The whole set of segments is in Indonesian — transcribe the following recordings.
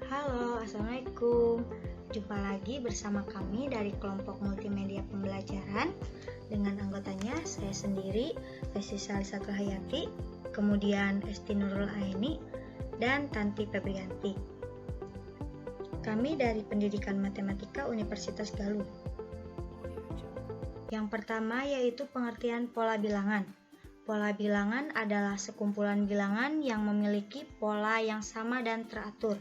Halo, Assalamualaikum. Jumpa lagi bersama kami dari kelompok multimedia pembelajaran. Dengan anggotanya saya sendiri, Resi Salisatul Hayati, kemudian Esti Nurul Aini, dan Tanti Febrianti. Kami dari Pendidikan Matematika Universitas Galuh. Yang pertama yaitu pengertian pola bilangan. Pola bilangan adalah sekumpulan bilangan yang memiliki pola yang sama dan teratur.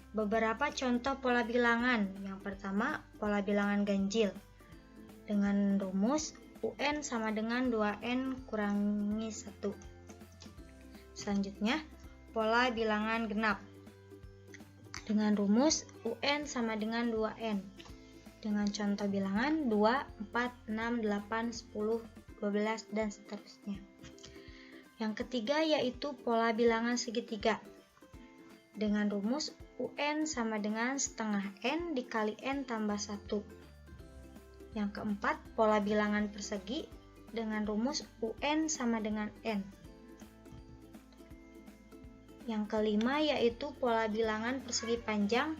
Beberapa contoh pola bilangan. Yang pertama, pola bilangan ganjil dengan rumus UN sama dengan 2N kurangi 1. Selanjutnya, pola bilangan genap dengan rumus UN sama dengan 2N dengan contoh bilangan 2, 4, 6, 8, 10, 12, dan seterusnya. Yang ketiga yaitu pola bilangan segitiga dengan rumus UN sama dengan setengah N dikali N tambah 1. Yang keempat, pola bilangan persegi dengan rumus UN sama dengan N. Yang kelima yaitu pola bilangan persegi panjang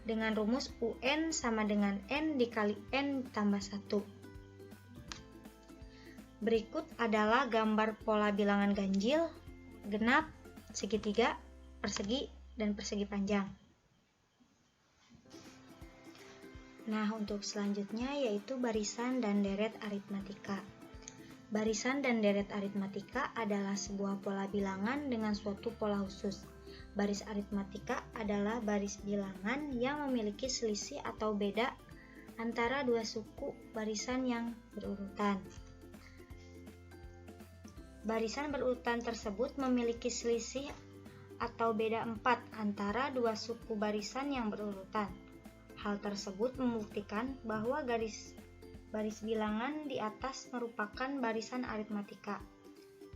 dengan rumus UN sama dengan N dikali N tambah 1. Berikut adalah gambar pola bilangan ganjil, genap, segitiga, persegi, dan persegi panjang. Nah, untuk selanjutnya yaitu barisan dan deret aritmatika. Barisan dan deret aritmatika adalah sebuah pola bilangan dengan suatu pola khusus. Baris aritmatika adalah baris bilangan yang memiliki selisih atau beda antara dua suku barisan yang berurutan. Barisan berurutan tersebut memiliki selisih atau beda 4 antara dua suku barisan yang berurutan. Hal tersebut membuktikan bahwa baris bilangan di atas merupakan barisan aritmatika.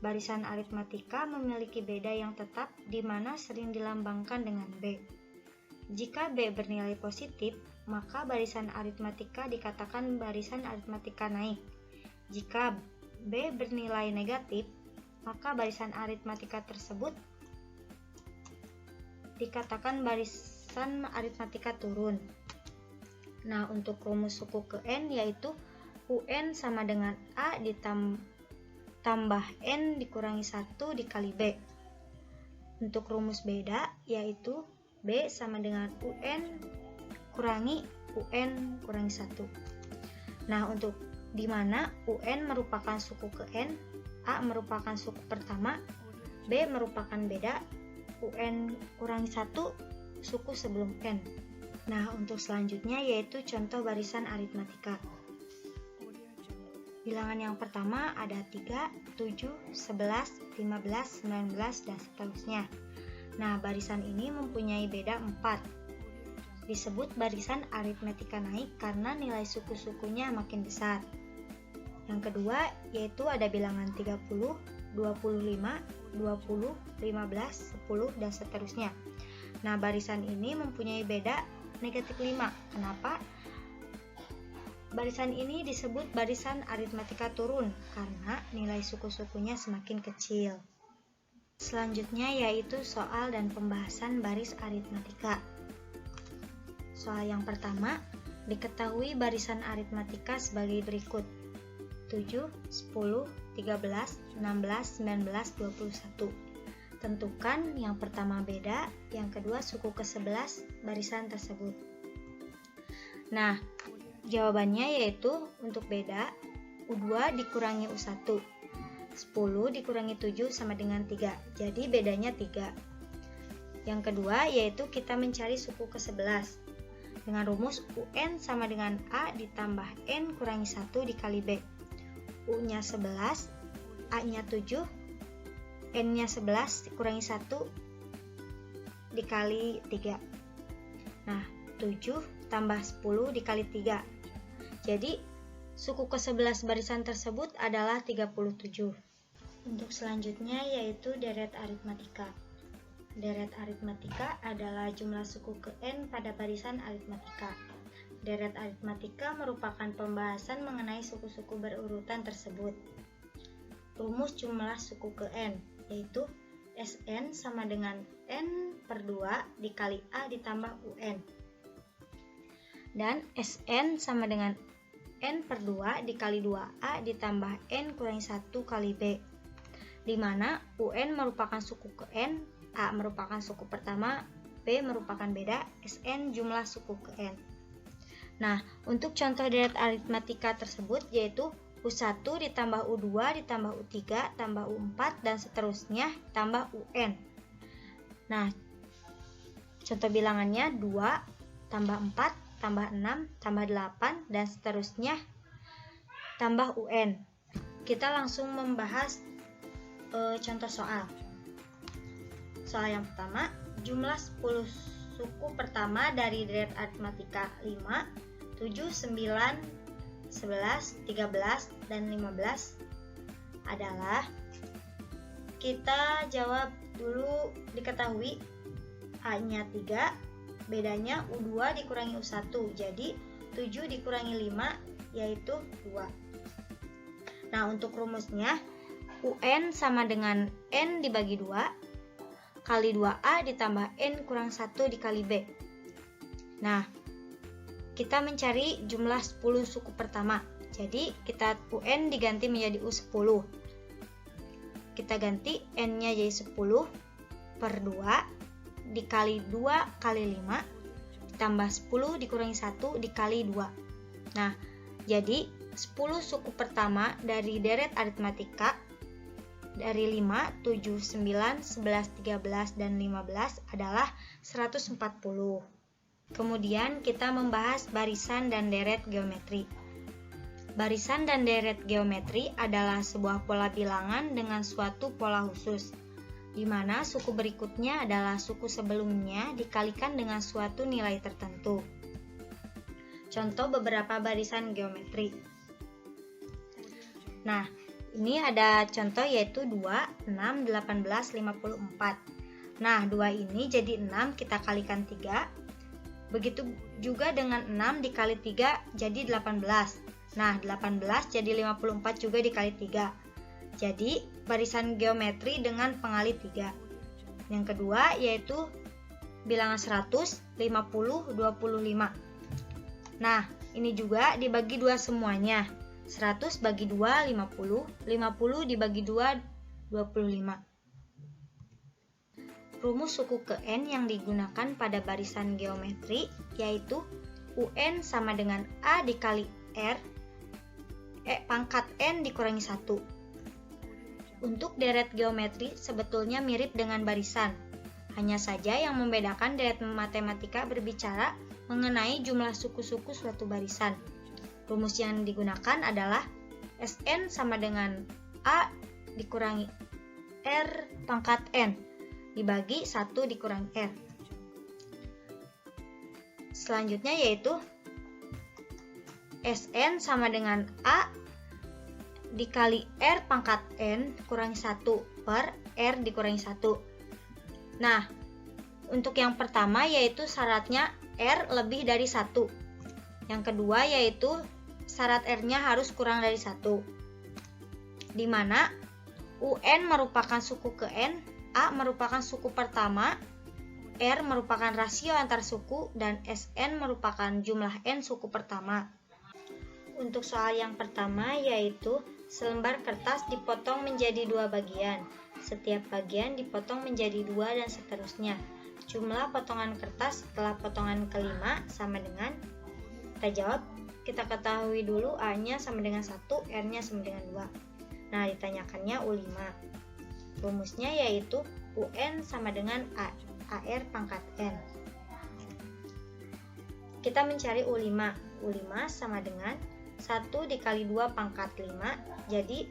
Barisan aritmatika memiliki beda yang tetap di mana sering dilambangkan dengan B. Jika B bernilai positif, maka barisan aritmatika dikatakan barisan aritmatika naik. Jika B bernilai negatif, maka barisan aritmatika tersebut dikatakan barisan aritmatika turun. Nah, untuk rumus suku ke N yaitu UN sama dengan A ditambah N dikurangi 1 dikali B. Untuk rumus beda yaitu B sama dengan UN kurangi UN kurangi 1. Nah, untuk di mana UN merupakan suku ke N, A merupakan suku pertama, B merupakan beda, UN kurangi 1 suku sebelum N. Nah, untuk selanjutnya yaitu contoh barisan aritmatika. Bilangan yang pertama ada 3, 7, 11, 15, 19, dan seterusnya. Nah, barisan ini mempunyai beda 4. Disebut barisan aritmatika naik karena nilai suku-sukunya makin besar. Yang kedua yaitu ada bilangan 30, 25, 20, 15, 10, dan seterusnya. Nah, barisan ini mempunyai beda negatif 5. Kenapa? Barisan ini disebut barisan aritmatika turun karena nilai suku-sukunya semakin kecil. Selanjutnya yaitu soal dan pembahasan baris aritmatika. Soal yang pertama, diketahui barisan aritmatika sebagai berikut: 7, 10, 13, 16, 19, 21. Tentukan yang pertama beda, yang kedua suku ke-11 barisan tersebut. Nah, jawabannya yaitu untuk beda, U2 dikurangi U1. 10 dikurangi 7 sama dengan 3, jadi bedanya 3. Yang kedua yaitu kita mencari suku ke-11 dengan rumus UN sama dengan A ditambah N kurangi 1 dikali B. U-nya 11, A-nya 7, N-nya 11 dikurangi 1 dikali 3. Nah, 7 tambah 10 dikali 3. Jadi, suku ke-11 barisan tersebut adalah 37. Untuk selanjutnya yaitu deret aritmatika. Deret aritmatika adalah jumlah suku ke N pada barisan aritmatika. Deret aritmatika merupakan pembahasan mengenai suku-suku berurutan tersebut. Rumus jumlah suku ke N yaitu Sn sama dengan N per 2 dikali A ditambah UN. Dan Sn sama dengan N per 2 dikali 2A ditambah N kurangi 1 kali B. Di mana UN merupakan suku ke N, A merupakan suku pertama, B merupakan beda, Sn jumlah suku ke N. Nah, untuk contoh deret aritmatika tersebut yaitu U1 ditambah U2 ditambah U3 tambah U4 dan seterusnya tambah UN. Nah, contoh bilangannya 2 tambah 4 tambah 6 tambah 8 dan seterusnya tambah UN. Kita langsung membahas contoh soal. Soal yang pertama, jumlah 10 suku pertama dari deret aritmatika 5, 7, 9, 11, 13, dan 15 adalah, kita jawab dulu. Diketahui A-nya 3, bedanya U2 dikurangi U1, jadi 7 dikurangi 5 yaitu 2. Nah, untuk rumusnya UN sama dengan N dibagi 2 kali 2A ditambah N kurang 1 dikali B. Nah, kita mencari jumlah 10 suku pertama. Jadi kita UN diganti menjadi U10. Kita ganti N-nya jadi 10 per 2 dikali 2 kali 5 ditambah 10 dikurangi 1 dikali 2. Nah, jadi 10 suku pertama dari deret aritmatika dari 5, 7, 9, 11, 13, dan 15 adalah 140. Kemudian kita membahas barisan dan deret geometri. Barisan dan deret geometri adalah sebuah pola bilangan dengan suatu pola khusus, di mana suku berikutnya adalah suku sebelumnya dikalikan dengan suatu nilai tertentu. Contoh beberapa barisan geometri. Nah, ini ada contoh yaitu 2, 6, 18, 54. Nah, 2 ini jadi 6 kita kalikan 3. Begitu juga dengan 6 dikali 3 jadi 18. Nah, 18 jadi 54 juga dikali 3. Jadi, barisan geometri dengan pengali 3. Yang kedua yaitu bilangan 100, 50, 25. Nah, ini juga dibagi 2 semuanya. 100 bagi 2, 50. 50 dibagi 2, 25. Rumus suku ke N yang digunakan pada barisan geometri yaitu UN sama dengan A dikali R pangkat N dikurangi 1. Untuk deret geometri sebetulnya mirip dengan barisan. Hanya saja yang membedakan deret matematika berbicara mengenai jumlah suku-suku suatu barisan. Rumus yang digunakan adalah Sn sama dengan A dikurangi R pangkat N dibagi 1 dikurangi R. Selanjutnya yaitu Sn sama dengan A dikali R pangkat N kurangi 1 per R dikurangi 1. Nah, untuk yang pertama yaitu syaratnya R lebih dari 1. Yang kedua yaitu syarat R-nya harus kurang dari 1. Di mana UN merupakan suku ke N, A merupakan suku pertama, R merupakan rasio antar suku, dan Sn merupakan jumlah N suku pertama. Untuk soal yang pertama yaitu selembar kertas dipotong menjadi 2 bagian. Setiap bagian dipotong menjadi 2 dan seterusnya. Jumlah potongan kertas setelah potongan kelima sama dengan, kita jawab, kita ketahui dulu A-nya sama dengan 1, R-nya sama dengan 2. Nah, ditanyakannya U5. Rumusnya yaitu UN sama dengan AR pangkat N. Kita mencari U5. U5 sama dengan 1 dikali 2 pangkat 5. Jadi,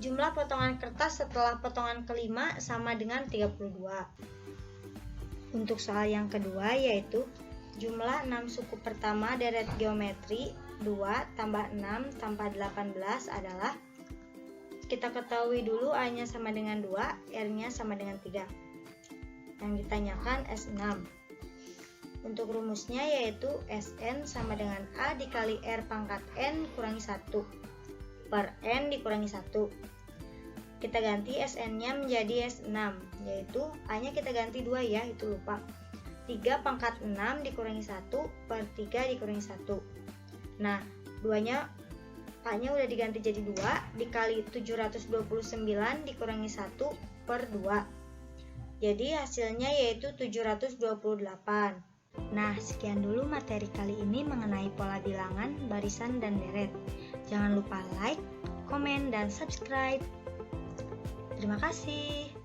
jumlah potongan kertas setelah potongan kelima sama dengan 32. Untuk soal yang kedua yaitu jumlah 6 suku pertama deret geometri 2 tambah 6 tambah 18 adalah, kita ketahui dulu A-nya sama dengan 2, R-nya sama dengan 3. Yang ditanyakan S6. Untuk rumusnya yaitu Sn sama dengan A dikali R pangkat N kurangi 1 per N dikurangi 1. kita ganti SN-nya menjadi S6, yaitu A-nya kita ganti 2 ya, itu lupa. 3 pangkat 6 dikurangi 1 per 3 dikurangi 1. Nah, 2-nya A-nya udah diganti jadi 2, dikali 729 dikurangi 1 per 2. Jadi hasilnya yaitu 728. Nah, sekian dulu materi kali ini mengenai pola bilangan, barisan, dan deret. Jangan lupa like, komen, dan subscribe. Terima kasih.